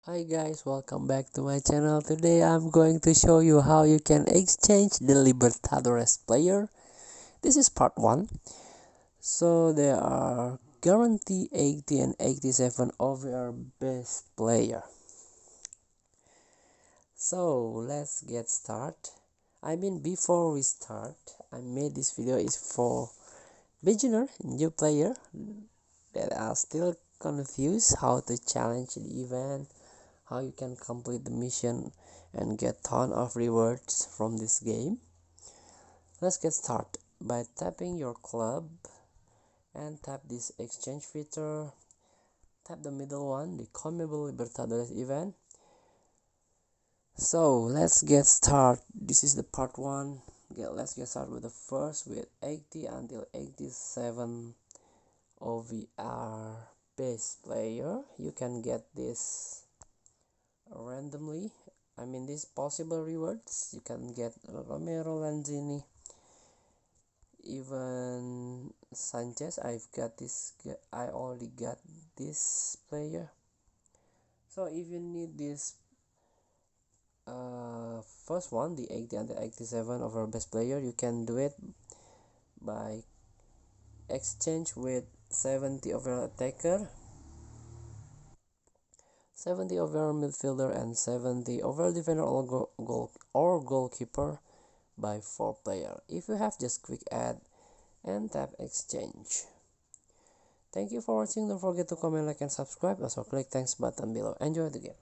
Hi guys, welcome back to my channel. Today I'm going to show you how you can exchange the Libertadores player. This is part 1. So there are guarantee 80 and 87 OVR best player. So let's get started. Before we start, I made this video is for beginner, new player that are still confused how to challenge the event, how you can complete the mission and get ton of rewards from this game. Let's get started by tapping your club and tap this exchange feature. Tap the middle one, the CONMEBOL Libertadores event. So let's get started. This is the part 1. Let's get started with the first with 80 until 87 OVR base player. You can get this randomly. These possible rewards. You can get Romero, Lanzini, even Sanchez. I already got this player. So if you need this first one, the 80 and the 87 of our best player, you can do it by exchange with 70 of our attacker, 70 over midfielder, and 70 over defender or goalkeeper by 4 player. If you have, just quick add and tap exchange. Thank you for watching. Don't forget to comment, like, and subscribe. Also click thanks button below. Enjoy the game.